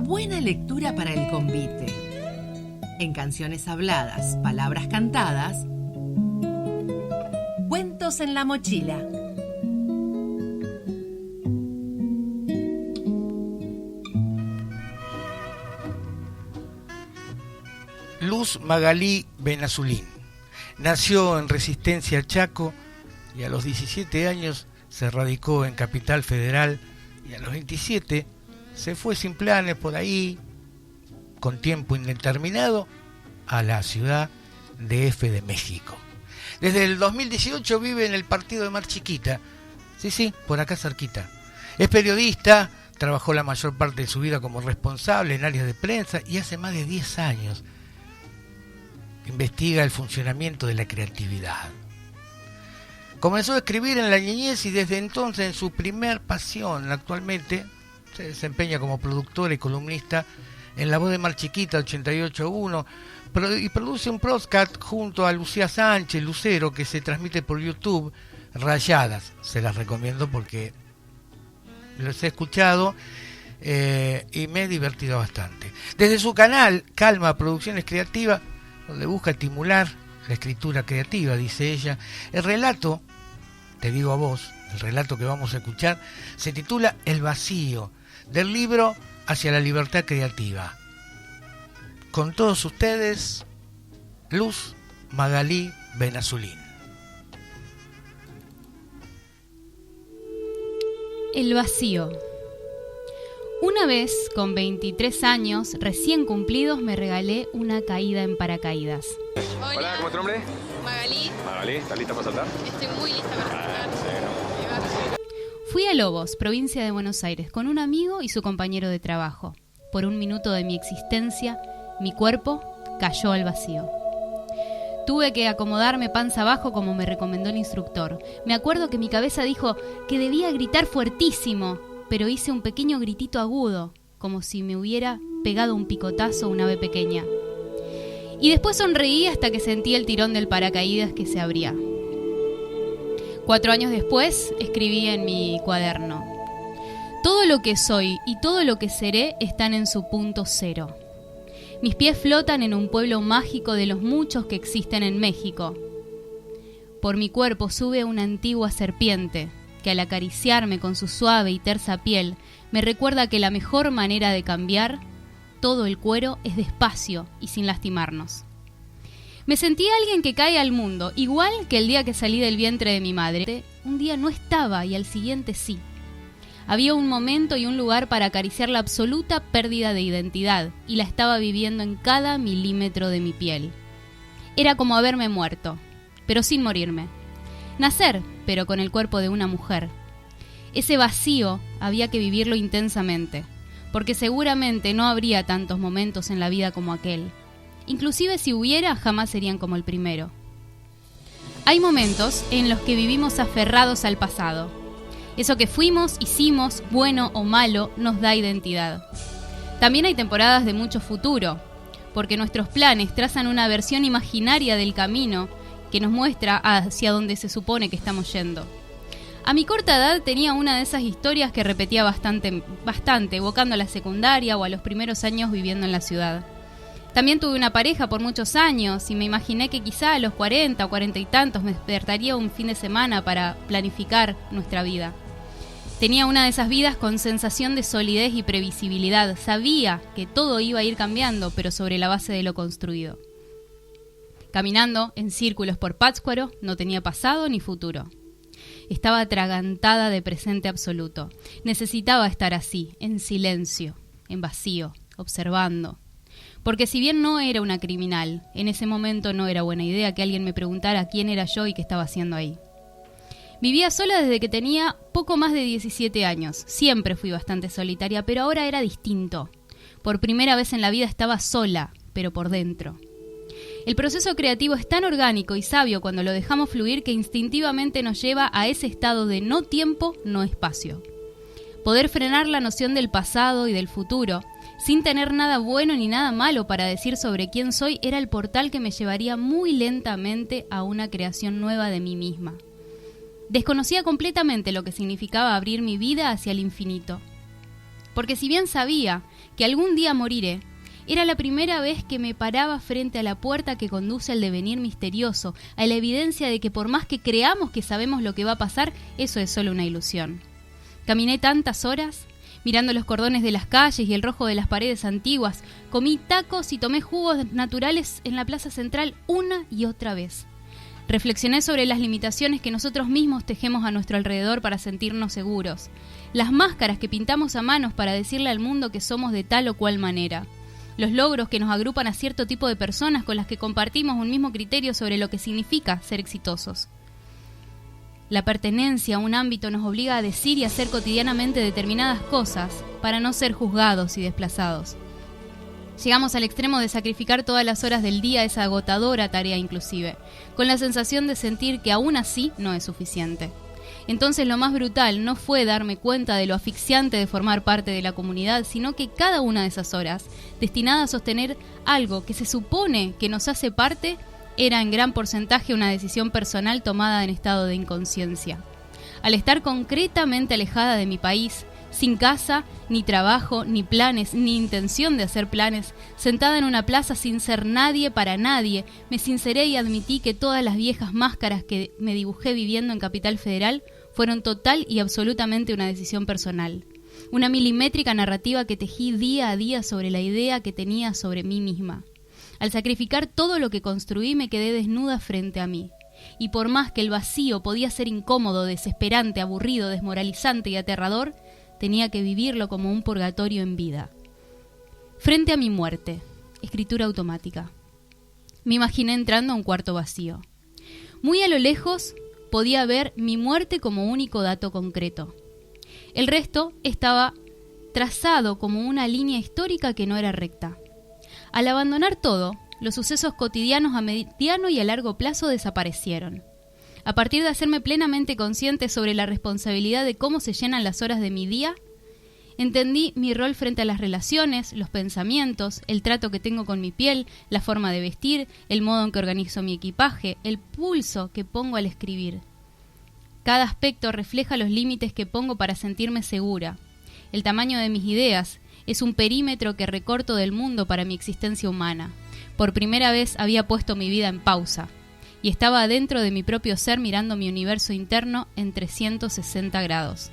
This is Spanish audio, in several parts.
buena lectura para el convite. En canciones habladas, palabras cantadas, cuentos en la mochila. Luz Magalí Benazulín nació en Resistencia Chaco y a los 17 años se radicó en Capital Federal y a los 27 se fue sin planes por ahí, con tiempo indeterminado, a la ciudad DF de México. Desde el 2018 vive en el partido de Mar Chiquita, sí, por acá cerquita. Es periodista, trabajó la mayor parte de su vida como responsable en áreas de prensa y hace más de 10 años investiga el funcionamiento de la creatividad. Comenzó a escribir en la niñez y desde entonces en su primer pasión actualmente se desempeña como productora y columnista en La Voz de Mar Chiquita 88.1 y produce un podcast junto a Lucía Sánchez Lucero que se transmite por YouTube, Rayadas. Se las recomiendo porque los he escuchado y me he divertido bastante. Desde su canal Calma Producciones Creativas, donde busca estimular la escritura creativa, dice ella. El relato, te digo a vos, el relato que vamos a escuchar, se titula El vacío, del libro Hacia la libertad creativa. Con todos ustedes, Luz Magalí Benazulín. El vacío. Una vez, con 23 años recién cumplidos, me regalé una caída en paracaídas. Hola, ¿cómo es tu nombre? Magalí. Magalí, ¿estás lista para saltar? Estoy muy lista para saltar. Fui a Lobos, provincia de Buenos Aires, con un amigo y su compañero de trabajo. Por un minuto de mi existencia, mi cuerpo cayó al vacío. Tuve que acomodarme panza abajo como me recomendó el instructor. Me acuerdo que mi cabeza dijo que debía gritar fuertísimo, pero hice un pequeño gritito agudo, como si me hubiera pegado un picotazo a un ave pequeña. Y después sonreí hasta que sentí el tirón del paracaídas que se abría. 4 años después, escribí en mi cuaderno: todo lo que soy y todo lo que seré están en su punto cero. Mis pies flotan en un pueblo mágico de los muchos que existen en México. Por mi cuerpo sube una antigua serpiente, que al acariciarme con su suave y tersa piel, me recuerda que la mejor manera de cambiar todo el cuero es despacio y sin lastimarnos. Me sentí alguien que cae al mundo, igual que el día que salí del vientre de mi madre. Un día no estaba y al siguiente sí. Había un momento y un lugar para acariciar la absoluta pérdida de identidad, y la estaba viviendo en cada milímetro de mi piel. Era como haberme muerto, pero sin morirme. Nacer, pero con el cuerpo de una mujer. Ese vacío había que vivirlo intensamente, porque seguramente no habría tantos momentos en la vida como aquel. Inclusive si hubiera, jamás serían como el primero. Hay momentos en los que vivimos aferrados al pasado. Eso que fuimos, hicimos, bueno o malo, nos da identidad. También hay temporadas de mucho futuro, porque nuestros planes trazan una versión imaginaria del camino que nos muestra hacia donde se supone que estamos yendo. A mi corta edad tenía una de esas historias que repetía bastante, evocando a la secundaria o a los primeros años viviendo en la ciudad. También tuve una pareja por muchos años y me imaginé que quizá a los 40 o 40 y tantos me despertaría un fin de semana para planificar nuestra vida. Tenía una de esas vidas con sensación de solidez y previsibilidad. Sabía que todo iba a ir cambiando, pero sobre la base de lo construido. Caminando en círculos por Pátzcuaro, no tenía pasado ni futuro. Estaba atragantada de presente absoluto. Necesitaba estar así, en silencio, en vacío, observando. Porque si bien no era una criminal, en ese momento no era buena idea que alguien me preguntara quién era yo y qué estaba haciendo ahí. Vivía sola desde que tenía poco más de 17 años. Siempre fui bastante solitaria, pero ahora era distinto. Por primera vez en la vida estaba sola, pero por dentro. El proceso creativo es tan orgánico y sabio cuando lo dejamos fluir que instintivamente nos lleva a ese estado de no tiempo, no espacio. Poder frenar la noción del pasado y del futuro, sin tener nada bueno ni nada malo para decir sobre quién soy, era el portal que me llevaría muy lentamente a una creación nueva de mí misma. Desconocía completamente lo que significaba abrir mi vida hacia el infinito. porque si bien sabía que algún día moriré, era la primera vez que me paraba frente a la puerta que conduce al devenir misterioso, a la evidencia de que por más que creamos que sabemos lo que va a pasar, eso es solo una ilusión. Caminé tantas horas, mirando los cordones de las calles y el rojo de las paredes antiguas, comí tacos y tomé jugos naturales en la plaza central una y otra vez. Reflexioné sobre las limitaciones que nosotros mismos tejemos a nuestro alrededor para sentirnos seguros, las máscaras que pintamos a manos para decirle al mundo que somos de tal o cual manera, los logros que nos agrupan a cierto tipo de personas con las que compartimos un mismo criterio sobre lo que significa ser exitosos. La pertenencia a un ámbito nos obliga a decir y hacer cotidianamente determinadas cosas para no ser juzgados y desplazados. Llegamos al extremo de sacrificar todas las horas del día a esa agotadora tarea inclusive, con la sensación de sentir que aún así no es suficiente. Entonces lo más brutal no fue darme cuenta de lo asfixiante de formar parte de la comunidad, sino que cada una de esas horas, destinada a sostener algo que se supone que nos hace parte, era en gran porcentaje una decisión personal tomada en estado de inconsciencia. Al estar concretamente alejada de mi país, sin casa, ni trabajo, ni planes, ni intención de hacer planes, sentada en una plaza sin ser nadie para nadie, me sinceré y admití que todas las viejas máscaras que me dibujé viviendo en Capital Federal fueron total y absolutamente una decisión personal. Una milimétrica narrativa que tejí día a día sobre la idea que tenía sobre mí misma. Al sacrificar todo lo que construí me quedé desnuda frente a mí. Y por más que el vacío podía ser incómodo, desesperante, aburrido, desmoralizante y aterrador, tenía que vivirlo como un purgatorio en vida. Frente a mi muerte, escritura automática. Me imaginé entrando a un cuarto vacío. Muy a lo lejos podía ver mi muerte como único dato concreto. El resto estaba trazado como una línea histórica que no era recta. Al abandonar todo, los sucesos cotidianos a mediano y a largo plazo desaparecieron. A partir de hacerme plenamente consciente sobre la responsabilidad de cómo se llenan las horas de mi día, entendí mi rol frente a las relaciones, los pensamientos, el trato que tengo con mi piel, la forma de vestir, el modo en que organizo mi equipaje, el pulso que pongo al escribir. Cada aspecto refleja los límites que pongo para sentirme segura. El tamaño de mis ideas es un perímetro que recorto del mundo para mi existencia humana. Por primera vez había puesto mi vida en pausa y estaba adentro de mi propio ser mirando mi universo interno en 360 grados.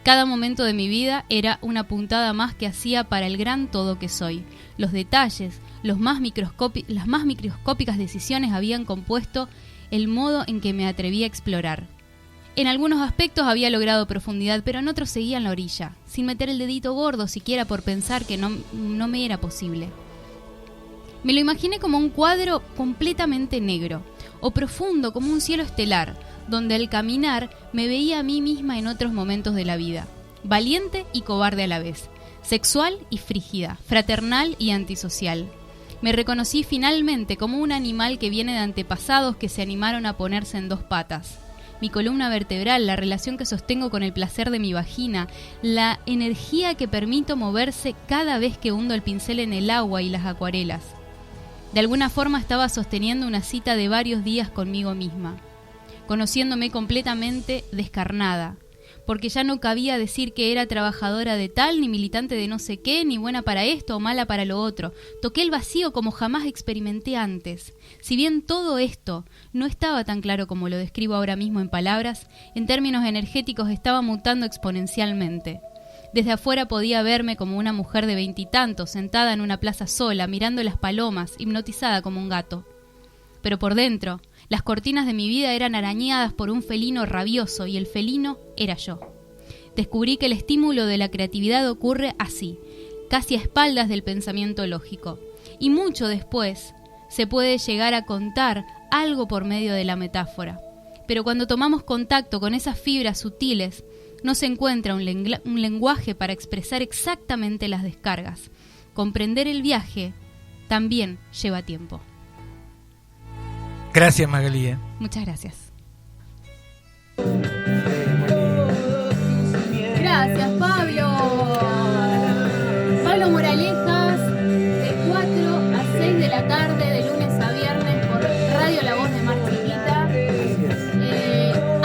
Cada momento de mi vida era una puntada más que hacía para el gran todo que soy. Los detalles, las más microscópicas decisiones habían compuesto el modo en que me atreví a explorar. En algunos aspectos había logrado profundidad, pero en otros seguía en la orilla, sin meter el dedito gordo siquiera por pensar que no me era posible. Me lo imaginé como un cuadro completamente negro, o profundo como un cielo estelar, donde al caminar me veía a mí misma en otros momentos de la vida, valiente y cobarde a la vez, sexual y frígida, fraternal y antisocial. Me reconocí finalmente como un animal que viene de antepasados que se animaron a ponerse en dos patas. Mi columna vertebral, la relación que sostengo con el placer de mi vagina, la energía que permito moverse cada vez que hundo el pincel en el agua y las acuarelas. De alguna forma estaba sosteniendo una cita de varios días conmigo misma, conociéndome completamente descarnada, porque ya no cabía decir que era trabajadora de tal, ni militante de no sé qué, ni buena para esto o mala para lo otro. Toqué el vacío como jamás experimenté antes. Si bien todo esto no estaba tan claro como lo describo ahora mismo en palabras, en términos energéticos estaba mutando exponencialmente. Desde afuera podía verme como una mujer de 20 y tantos, sentada en una plaza sola, mirando las palomas, hipnotizada como un gato. Pero por dentro, las cortinas de mi vida eran arañadas por un felino rabioso y el felino era yo. Descubrí que el estímulo de la creatividad ocurre así, casi a espaldas del pensamiento lógico. Y mucho después se puede llegar a contar algo por medio de la metáfora. Pero cuando tomamos contacto con esas fibras sutiles, no se encuentra un lenguaje para expresar exactamente las descargas. Comprender el viaje también lleva tiempo. Gracias, Magalí. Muchas gracias. Gracias, Pablo. Pablo Moralejas, de 4 a 6 de la tarde, de lunes a viernes, por Radio La Voz de Mar Chiquita.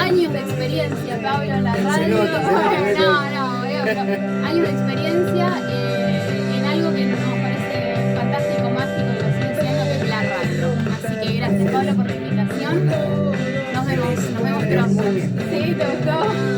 Años de experiencia, Pablo, en la radio. años de experiencia en algo que nos parece fantástico, mágico y lo sigue siendo, que es la radio. Así que gracias, Pablo, por la invitación. Nos vemos pronto. ¿Sí? ¿Te gustó?